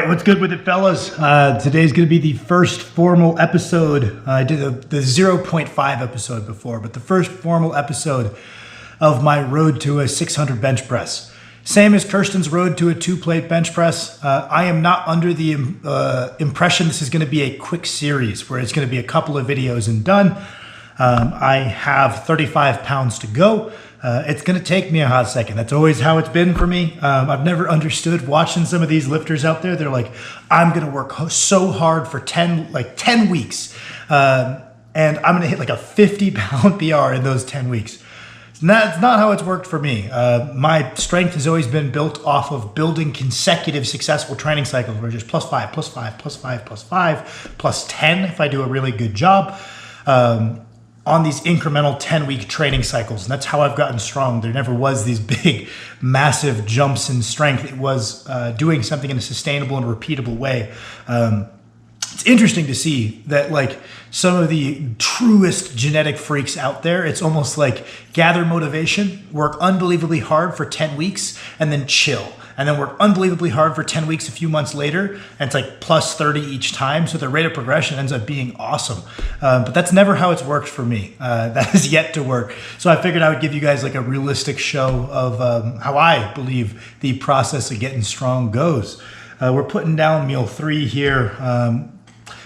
right, what's good with it, fellas? Today's going to be the first formal episode. I did the 0.5 episode before, but the first formal episode of my road to a 600 bench press. Same as Kirsten's road to a 2-plate bench press. I am not under the impression this is going to be a quick series where it's going to be a couple of videos and done. I have 35 pounds to go. It's going to take me a hot second. That's always how it's been for me. I've never understood watching some of these lifters out there. They're like, I'm going to work so hard for 10 weeks. And I'm going to hit like a 50-pound PR in those 10 weeks. That's not how it's worked for me. My strength has always been built off of building consecutive successful training cycles where just plus 5, plus 5, plus 5, plus 5, plus 10 if I do a really good job. On these incremental 10-week training cycles. And that's how I've gotten strong. There never was these big, massive jumps in strength. It was doing something in a sustainable and repeatable way. It's interesting to see that like some of the truest genetic freaks out there, it's almost like gather motivation, work unbelievably hard for 10 weeks, and then chill. And then work unbelievably hard for 10 weeks a few months later, and it's like plus 30 each time. So the rate of progression ends up being awesome. But that's never how it's worked for me. That has yet to work. So I figured I would give you guys like a realistic show of how I believe the process of getting strong goes. We're putting down meal 3 here.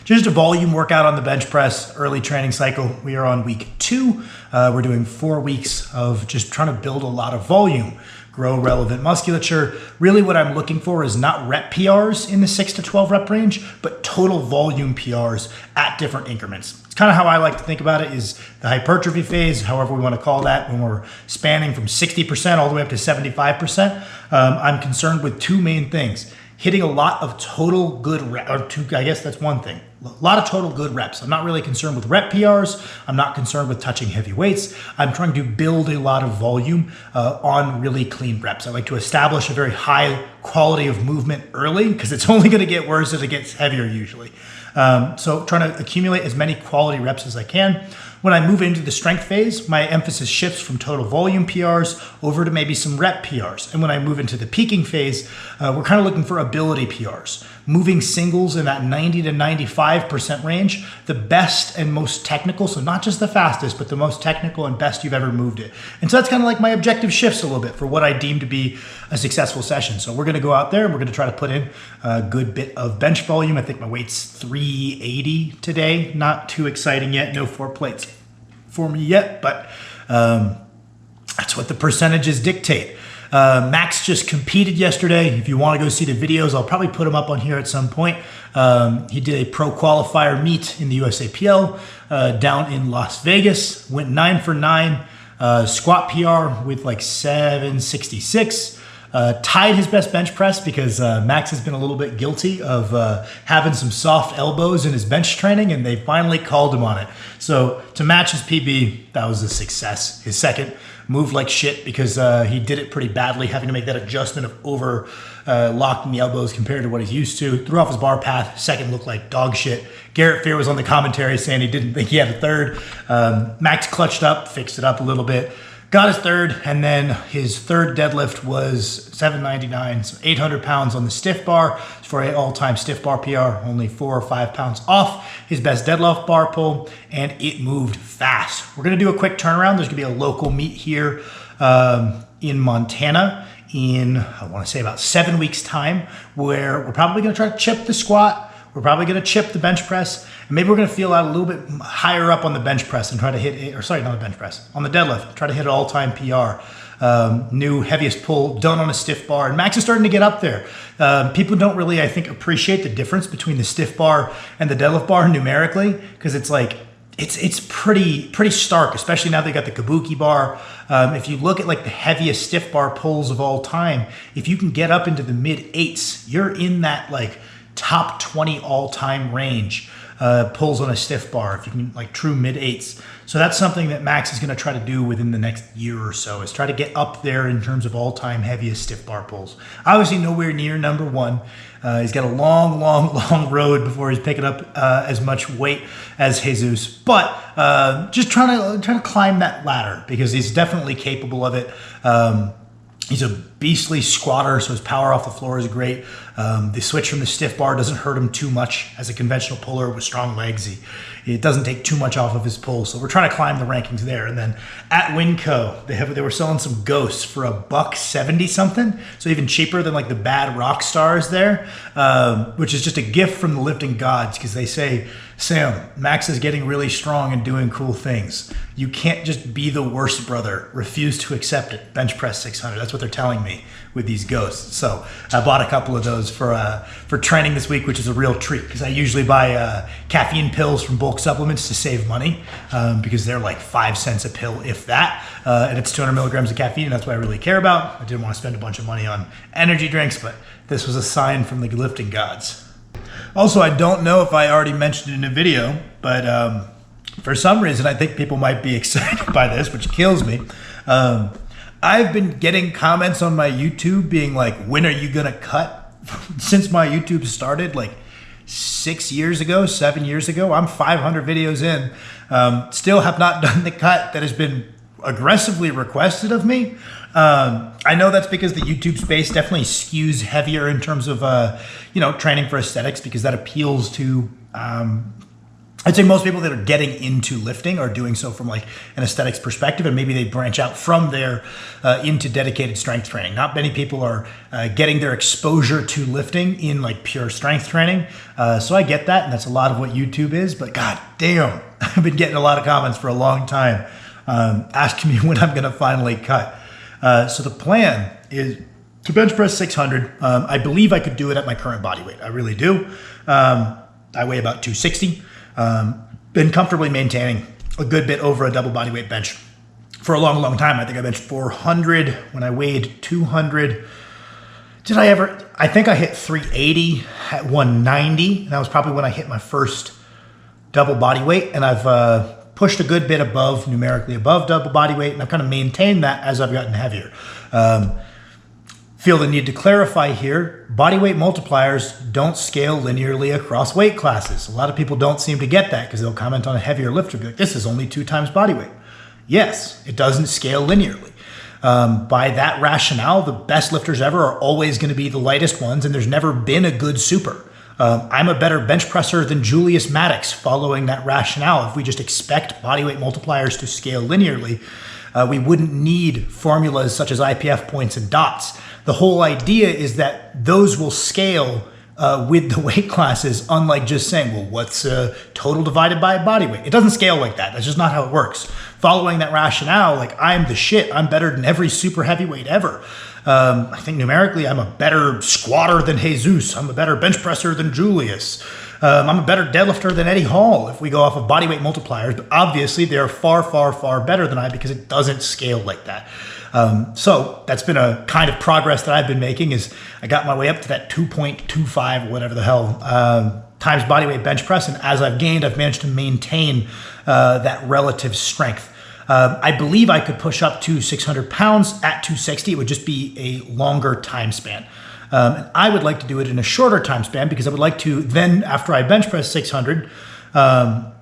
Just a volume workout on the bench press, early training cycle. We are on week 2. We're doing 4 weeks of just trying to build a lot of volume, grow relevant musculature. Really what I'm looking for is not rep PRs in the 6 to 12 rep range, but total volume PRs at different increments. It's kind of how I like to think about it is the hypertrophy phase, however we want to call that, when we're spanning from 60% all the way up to 75%. I'm concerned with 2 main things. Hitting a lot of total good reps, or 2, I guess that's one thing. A lot of total good reps. I'm not really concerned with rep PRs. I'm not concerned with touching heavy weights. I'm trying to build a lot of volume on really clean reps. I like to establish a very high quality of movement early because it's only going to get worse as it gets heavier usually. So trying to accumulate as many quality reps as I can. When I move into the strength phase, my emphasis shifts from total volume PRs over to maybe some rep PRs. And when I move into the peaking phase, we're kind of looking for ability PRs. Moving singles in that 90 to 95% range, the best and most technical, so not just the fastest, but the most technical and best you've ever moved it. And so that's kind of like my objective shifts a little bit for what I deem to be a successful session. So we're gonna go out there and we're gonna try to put in a good bit of bench volume. I think my weight's 380 today. Not too exciting yet, no 4 plates for me yet, but that's what the percentages dictate. Max just competed yesterday. If you want to go see the videos, I'll probably put them up on here at some point. He did a pro qualifier meet in the USAPL down in Las Vegas, went 9 for 9, squat PR with like 766. Tied his best bench press because Max has been a little bit guilty of having some soft elbows in his bench training, and they finally called him on it. So to match his PB, that was a success. His second moved like shit because he did it pretty badly, having to make that adjustment of over locking the elbows compared to what he's used to. Threw off his bar path. Second looked like dog shit. Garrett Fear was on the commentary saying he didn't think he had a third. Max clutched up, fixed it up a little bit. Got his third, and then his third deadlift was 799, so 800 pounds on the stiff bar for an all-time stiff bar PR, only 4 or 5 pounds off his best deadlift bar pull, and it moved fast. We're gonna do a quick turnaround. There's gonna be a local meet here in Montana in, I wanna say about 7 weeks time, where we're probably gonna try to chip the squat. We're probably going to chip the bench press, and maybe we're going to feel out a little bit higher up on the bench press and try to hit, or sorry, not the bench press, on the deadlift, try to hit an all-time PR. New heaviest pull done on a stiff bar, and Max is starting to get up there. People don't really, I think, appreciate the difference between the stiff bar and the deadlift bar numerically, because it's like, it's pretty stark, especially now they got the kabuki bar. If you look at like the heaviest stiff bar pulls of all time, if you can get up into the mid 8s, you're in that like top 20 all-time range pulls on a stiff bar, if you can, like true mid 8s. So that's something that Max is going to try to do within the next year or so, is try to get up there in terms of all-time heaviest stiff bar pulls. Obviously nowhere near number 1. He's got a long road before he's picking up as much weight as Jesus, but just trying to climb that ladder because he's definitely capable of it. He's a beastly squatter, so his power off the floor is great. The switch from the stiff bar doesn't hurt him too much. As a conventional puller with strong legs, it doesn't take too much off of his pull. So we're trying to climb the rankings there. And then at Winco, they were selling some ghosts for $170 something, so even cheaper than like the bad rock stars there, which is just a gift from the lifting gods, because they say, Sam, Max is getting really strong and doing cool things. You can't just be the worst brother. Refuse to accept it. Bench press 600. That's what they're telling me with these ghosts. So I bought a couple of those for training this week, which is a real treat, because I usually buy caffeine pills from bulk supplements to save money, because they're like 5 cents a pill, if that, and it's 200 milligrams of caffeine, and that's what I really care about. I didn't want to spend a bunch of money on energy drinks, but this was a sign from the lifting gods. Also, I don't know if I already mentioned it in a video, but for some reason, I think people might be excited by this, which kills me. I've been getting comments on my YouTube being like, when are you gonna cut? Since my YouTube started like 7 years ago, I'm 500 videos in. Still have not done the cut that has been aggressively requested of me. I know that's because the YouTube space definitely skews heavier in terms of training for aesthetics, because that appeals to I'd say most people that are getting into lifting are doing so from like an aesthetics perspective, and maybe they branch out from there into dedicated strength training. Not many people are getting their exposure to lifting in like pure strength training. So I get that, and that's a lot of what YouTube is, but god damn, I've been getting a lot of comments for a long time asking me when I'm gonna finally cut. So the plan is to bench press 600. I believe I could do it at my current body weight. I really do. I weigh about 260. Been comfortably maintaining a good bit over a double body weight bench for a long time. I think I benched 400 when I weighed 200. I think I hit 380 at 190. And that was probably when I hit my first double body weight. And I've pushed a good bit numerically above double body weight. And I've kind of maintained that as I've gotten heavier. Feel the need to clarify here, body weight multipliers don't scale linearly across weight classes. A lot of people don't seem to get that, because they'll comment on a heavier lifter, be like, this is only 2 times body weight. Yes, it doesn't scale linearly. By that rationale, the best lifters ever are always going to be the lightest ones, and there's never been a good super. I'm a better bench presser than Julius Maddox following that rationale. If we just expect body weight multipliers to scale linearly, we wouldn't need formulas such as IPF points and dots. The whole idea is that those will scale with the weight classes, unlike just saying, well, what's total divided by body weight? It doesn't scale like that. That's just not how it works. Following that rationale, like, I'm the shit. I'm better than every super heavyweight ever. I think numerically, I'm a better squatter than Jesus. I'm a better bench presser than Julius. I'm a better deadlifter than Eddie Hall if we go off of body weight multipliers, but obviously they're far, far, far better than I, because it doesn't scale like that. So that's been a kind of progress that I've been making, is I got my way up to that 2.25 or whatever the hell times body weight bench press, and as I've gained, I've managed to maintain that relative strength. I believe I could push up to 600 pounds at 260. It would just be a longer time span. And I would like to do it in a shorter time span, because I would like to then, after I bench press 600,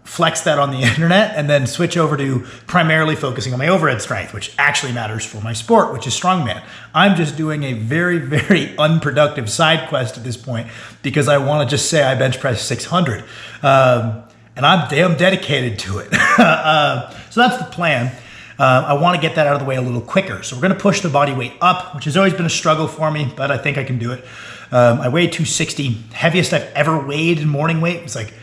flex that on the internet and then switch over to primarily focusing on my overhead strength, which actually matters for my sport, which is strongman. I'm just doing a very, very unproductive side quest at this point, because I want to just say I bench press 600. And I'm damn dedicated to it. So that's the plan. I want to get that out of the way a little quicker. So we're going to push the body weight up, which has always been a struggle for me, but I think I can do it. I weigh 260. Heaviest I've ever weighed in morning weight was like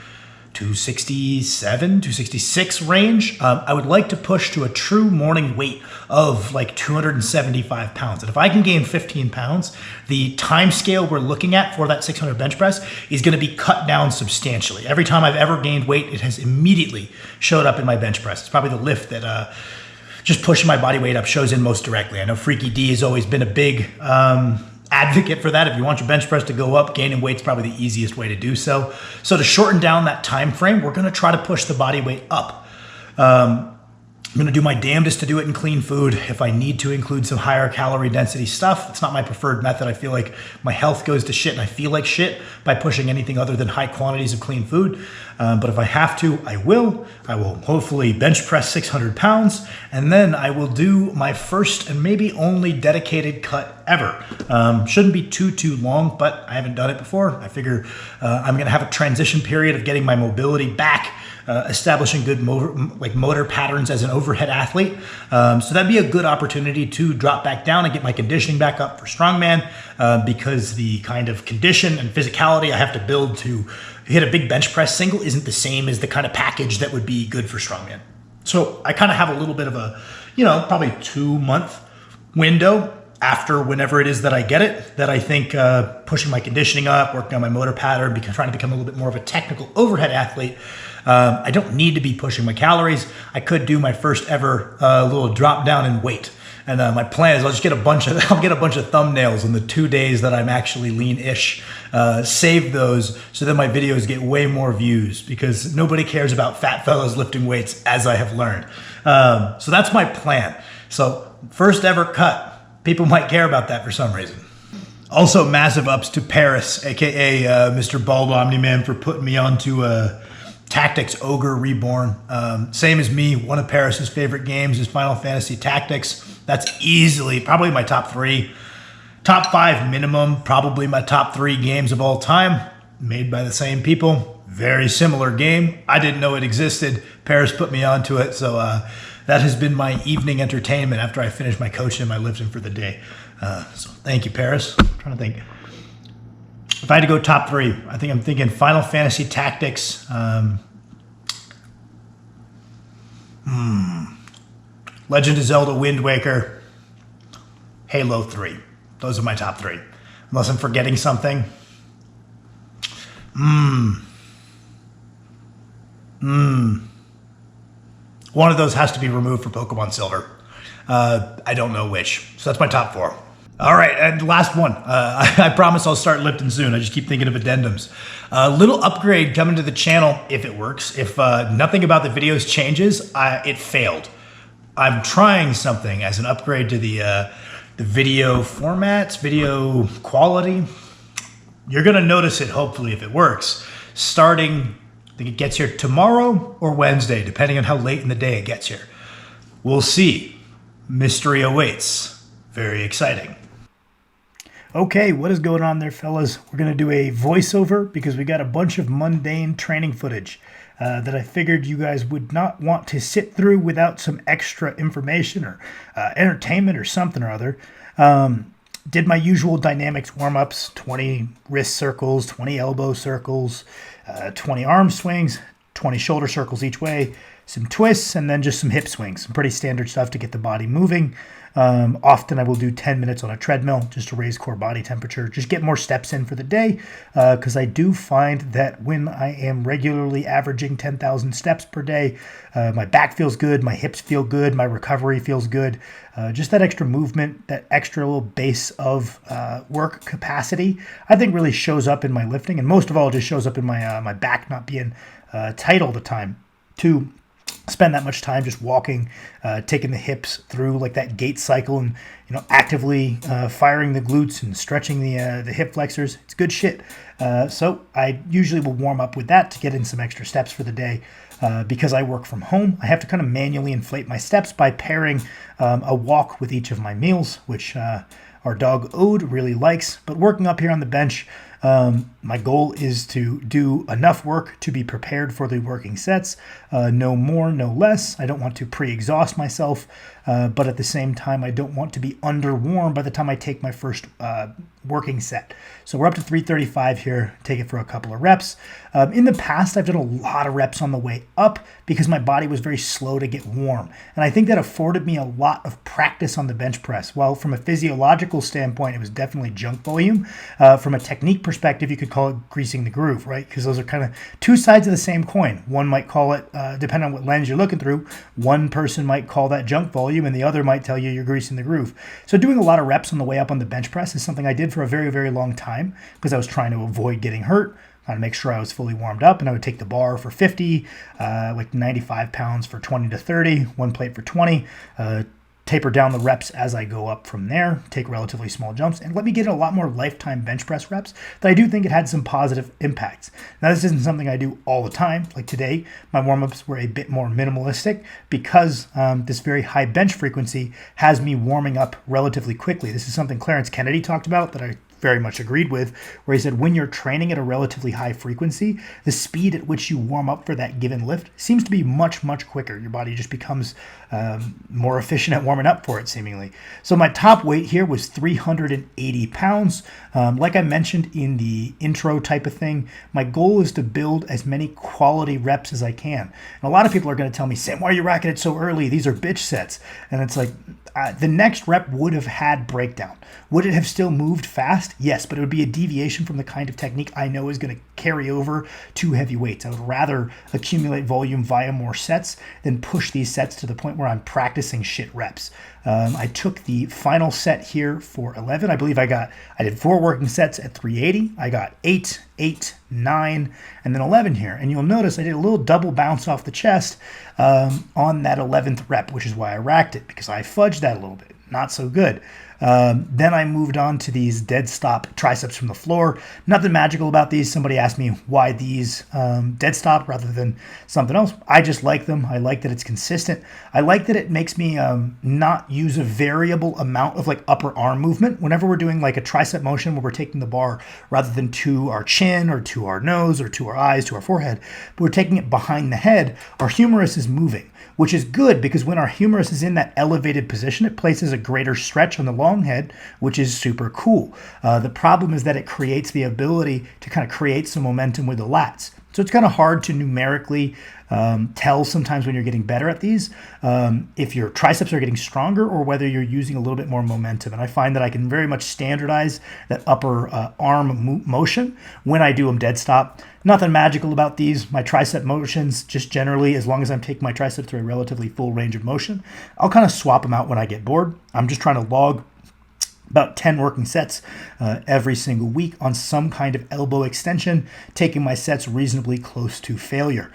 267, 266 range. I would like to push to a true morning weight of like 275 pounds. And if I can gain 15 pounds, the time scale we're looking at for that 600 bench press is going to be cut down substantially. Every time I've ever gained weight, it has immediately showed up in my bench press. It's probably the lift that just pushing my body weight up shows in most directly. I know Freaky D has always been a big advocate for that. If you want your bench press to go up, gaining weight's probably the easiest way to do so. So to shorten down that time frame, we're going to try to push the body weight up. I'm going to do my damnedest to do it in clean food. If I need to include some higher calorie density stuff, it's not my preferred method. I feel like my health goes to shit and I feel like shit by pushing anything other than high quantities of clean food. But if I have to, I will. I will hopefully bench press 600 pounds, and then I will do my first and maybe only dedicated cut ever. Shouldn't be too long, but I haven't done it before. I figure I'm going to have a transition period of getting my mobility back, establishing good motor patterns as an overhead athlete. So that'd be a good opportunity to drop back down and get my conditioning back up for strongman, because the kind of condition and physicality I have to build to hit a big bench press single isn't the same as the kind of package that would be good for strongman. So I kind of have a little bit of a, probably 2-month window after whenever it is that I get it, that I think pushing my conditioning up, working on my motor pattern, trying to become a little bit more of a technical overhead athlete. I don't need to be pushing my calories. I could do my first ever little drop down in weight. And my plan is I'll get a bunch of thumbnails on the 2 days that I'm actually lean-ish. Save those so that my videos get way more views, because nobody cares about fat fellows lifting weights, as I have learned. So that's my plan. So first ever cut. People might care about that for some reason. Also, massive ups to Paris, aka Mr. Bald Omni-Man, for putting me onto Tactics Ogre Reborn. Same as me, one of Paris's favorite games is Final Fantasy Tactics. That's easily probably my top 3. Top 5 minimum, probably my top 3 games of all time, made by the same people. Very similar game. I didn't know it existed. Paris put me onto it, so that has been my evening entertainment after I finish my coaching and my lifting for the day. So thank you, Paris. I'm trying to think. If I had to go top 3, I'm thinking Final Fantasy Tactics. Legend of Zelda Wind Waker. Halo 3. Those are my top 3. Unless I'm forgetting something. One of those has to be removed for Pokemon Silver. I don't know which. So that's my top 4. All right, and last one. I promise I'll start lifting soon. I just keep thinking of addendums. Little upgrade coming to the channel if it works. If nothing about the videos changes, it failed. I'm trying something as an upgrade to the video formats, video quality. You're gonna notice it, hopefully, if it works. Starting, I think it gets here tomorrow or Wednesday, depending on how late in the day it gets here. We'll see. Mystery awaits. Very exciting. Okay, what is going on there, fellas? We're going to do a voiceover because we got a bunch of mundane training footage that I figured you guys would not want to sit through without some extra information or entertainment or something or other. Did my usual dynamics warm-ups, 20 wrist circles, 20 elbow circles, 20 arm swings, 20 shoulder circles each way, some twists, and then just some hip swings. Some pretty standard stuff to get the body moving. Often I will do 10 minutes on a treadmill just to raise core body temperature, just get more steps in for the day, because I do find that when I am regularly averaging 10,000 steps per day, my back feels good, my hips feel good, my recovery feels good. Just that extra movement, that extra little base of work capacity, I think really shows up in my lifting, and most of all, it just shows up in my back not being tight all the time. To spend that much time just walking, taking the hips through like that gait cycle, and actively firing the glutes and stretching the hip flexors. It's good shit. So I usually will warm up with that to get in some extra steps for the day. Because I work from home, I have to kind of manually inflate my steps by pairing a walk with each of my meals, which our dog Ode really likes. But working up here on the bench, my goal is to do enough work to be prepared for the working sets. No more, no less. I don't want to pre-exhaust myself, but at the same time, I don't want to be underwarm by the time I take my first working set. So we're up to 335 here. Take it for a couple of reps. In the past, I've done a lot of reps on the way up because my body was very slow to get warm. And I think that afforded me a lot of practice on the bench press. While from a physiological standpoint, it was definitely junk volume. From a technique perspective, you could call it greasing the groove, right? Because those are kind of two sides of the same coin. One might call it, depending on what lens you're looking through, one person might call that junk volume and the other might tell you you're greasing the groove. So doing a lot of reps on the way up on the bench press is something I did for a very, very long time because I was trying to avoid getting hurt. kind of make sure I was fully warmed up, and I would take the bar for 50, like 95 pounds for 20 to 30, one plate for 20, taper down the reps as I go up from there, take relatively small jumps, and let me get a lot more lifetime bench press reps that I do think it had some positive impacts. Now, this isn't something I do all the time. Like today, my warm-ups were a bit more minimalistic because this very high bench frequency has me warming up relatively quickly. This is something Clarence Kennedy talked about that I very much agreed with, where he said when you're training at a relatively high frequency, the speed at which you warm up for that given lift seems to be much, much quicker. Your body just becomes more efficient at warming up for it, seemingly. So my top weight here was 380 pounds. Like I mentioned in the intro type of thing, my goal is to build as many quality reps as I can. And a lot of people are going to tell me, Sam, why are you racking it so early? These are bitch sets. And it's like, the next rep would have had breakdown. Would it have still moved fast? Yes, but it would be a deviation from the kind of technique I know is going to carry over to heavy weights. I would rather accumulate volume via more sets than push these sets to the point where I'm practicing shit reps. I took the final set here for 11. I believe I did 4 working sets at 380. I got 8, 8, 9, and then 11 here. And you'll notice I did a little double bounce off the chest on that 11th rep, which is why I racked it, because I fudged that a little bit. Not so good. Then I moved on to these dead stop triceps from the floor. Nothing magical about these. Somebody asked me why these dead stop rather than something else. I just like them. I like that it's consistent. I like that it makes me not use a variable amount of like upper arm movement. Whenever we're doing like a tricep motion where we're taking the bar rather than to our chin or to our nose or to our eyes, to our forehead, but we're taking it behind the head, our humerus is moving, which is good because when our humerus is in that elevated position, it places a greater stretch on the long head, which is super cool. The problem is that it creates the ability to kind of create some momentum with the lats. So it's kind of hard to numerically tell sometimes when you're getting better at these, if your triceps are getting stronger or whether you're using a little bit more momentum. And I find that I can very much standardize that upper arm motion when I do them dead stop. Nothing magical about these. My tricep motions, just generally, as long as I'm taking my triceps through a relatively full range of motion, I'll kind of swap them out when I get bored. I'm just trying to log about 10 working sets every single week on some kind of elbow extension, taking my sets reasonably close to failure.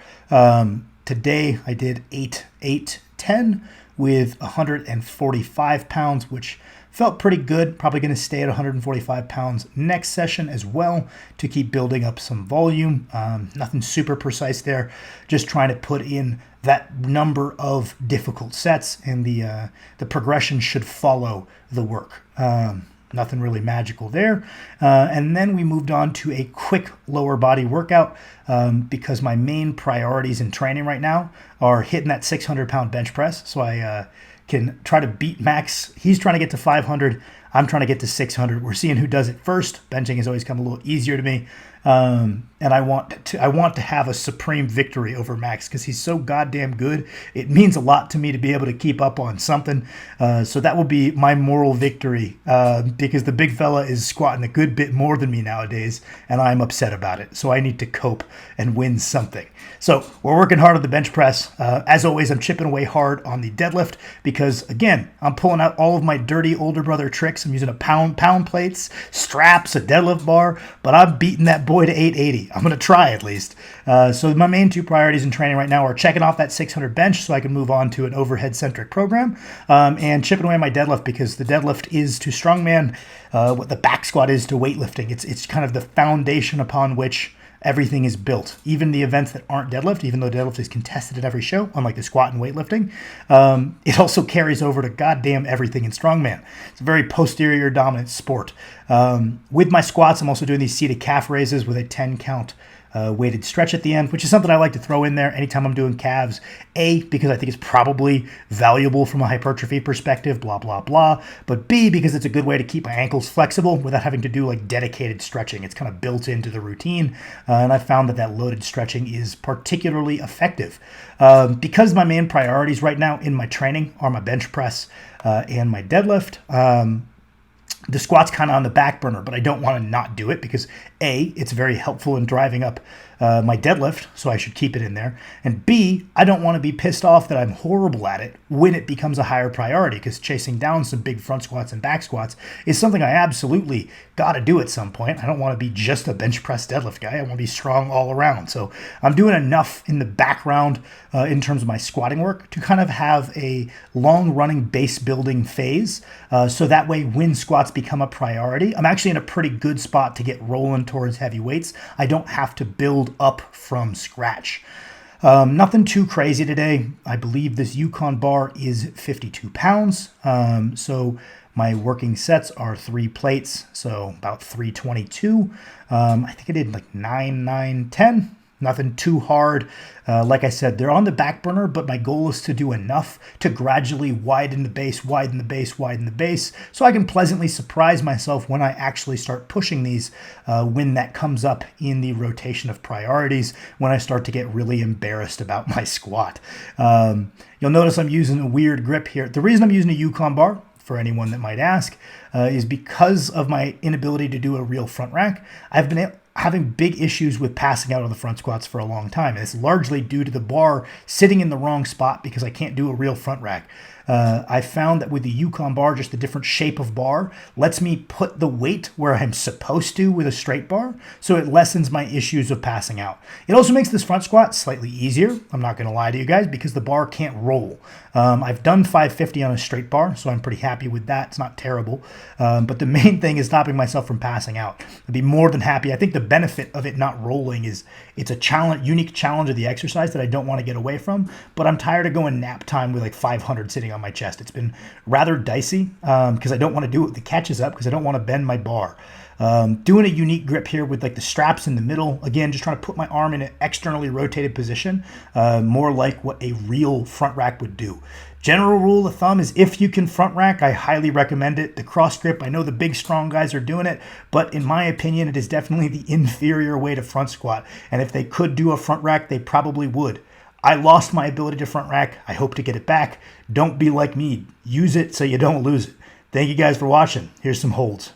Today I did 8, 8, 10 with 145 pounds, which felt pretty good. Probably going to stay at 145 pounds next session as well to keep building up some volume. Nothing super precise there. Just trying to put in that number of difficult sets, and the progression should follow the work. Nothing really magical there. And then we moved on to a quick lower body workout because my main priorities in training right now are hitting that 600-pound bench press. So I can try to beat Max. He's trying to get to 500. I'm trying to get to 600. We're seeing who does it first. Benching has always come a little easier to me. And I want to have a supreme victory over Max because he's so goddamn good. It means a lot to me to be able to keep up on something. So that will be my moral victory because the big fella is squatting a good bit more than me nowadays, and I'm upset about it. So I need to cope and win something. So we're working hard on the bench press. As always, I'm chipping away hard on the deadlift because, again, I'm pulling out all of my dirty older brother tricks. I'm using pound plates, straps, a deadlift bar, but I'm beating that boy to 880. I'm going to try at least. So my main 2 priorities in training right now are checking off that 600 bench so I can move on to an overhead-centric program and chipping away my deadlift because the deadlift is to strongman what the back squat is to weightlifting. It's kind of the foundation upon which everything is built. Even the events that aren't deadlift, even though deadlift is contested at every show, unlike the squat and weightlifting, it also carries over to goddamn everything in strongman. It's a very posterior dominant sport. With my squats, I'm also doing these seated calf raises with a 10 count weighted stretch at the end, which is something I like to throw in there anytime I'm doing calves. A, because I think it's probably valuable from a hypertrophy perspective, blah, blah, blah. But B, because it's a good way to keep my ankles flexible without having to do like dedicated stretching. It's kind of built into the routine. And I found that loaded stretching is particularly effective. Because my main priorities right now in my training are my bench press and my deadlift, the squat's kind of on the back burner, but I don't want to not do it because A, it's very helpful in driving up my deadlift, so I should keep it in there. And B, I don't want to be pissed off that I'm horrible at it when it becomes a higher priority, because chasing down some big front squats and back squats is something I absolutely got to do at some point. I don't want to be just a bench press deadlift guy. I want to be strong all around. So I'm doing enough in the background in terms of my squatting work to kind of have a long running base building phase. So that way when squats become a priority, I'm actually in a pretty good spot to get rolling towards heavy weights. I don't have to build up from scratch. Nothing too crazy today. I believe this Yukon bar is 52 pounds. So my working sets are 3 plates, so about 322. I think I did like 9, 9, 10. Nothing too hard. Like I said, they're on the back burner, but my goal is to do enough to gradually widen the base, widen the base, widen the base, so I can pleasantly surprise myself when I actually start pushing these, when that comes up in the rotation of priorities, when I start to get really embarrassed about my squat. You'll notice I'm using a weird grip here. The reason I'm using a Yukon bar, for anyone that might ask, is because of my inability to do a real front rack. I've been having big issues with passing out of the front squats for a long time. And it's largely due to the bar sitting in the wrong spot because I can't do a real front rack. I found that with the Yukon bar, just the different shape of bar lets me put the weight where I'm supposed to with a straight bar, so it lessens my issues of passing out. It also makes this front squat slightly easier, I'm not going to lie to you guys, because the bar can't roll. I've done 550 on a straight bar, so I'm pretty happy with that. It's not terrible. But the main thing is stopping myself from passing out. I'd be more than happy. I think the benefit of it not rolling is it's a challenge, unique challenge of the exercise that I don't want to get away from, but I'm tired of going nap time with like 500 sitting on my chest. It's been rather dicey because I don't want to do it with the catches up because I don't want to bend my bar. Doing a unique grip here with like the straps in the middle. Again, just trying to put my arm in an externally rotated position, more like what a real front rack would do. General rule of thumb is if you can front rack, I highly recommend it. The cross grip, I know the big strong guys are doing it, but in my opinion, it is definitely the inferior way to front squat. And if they could do a front rack, they probably would. I lost my ability to front rack. I hope to get it back. Don't be like me. Use it so you don't lose it. Thank you guys for watching. Here's some holds.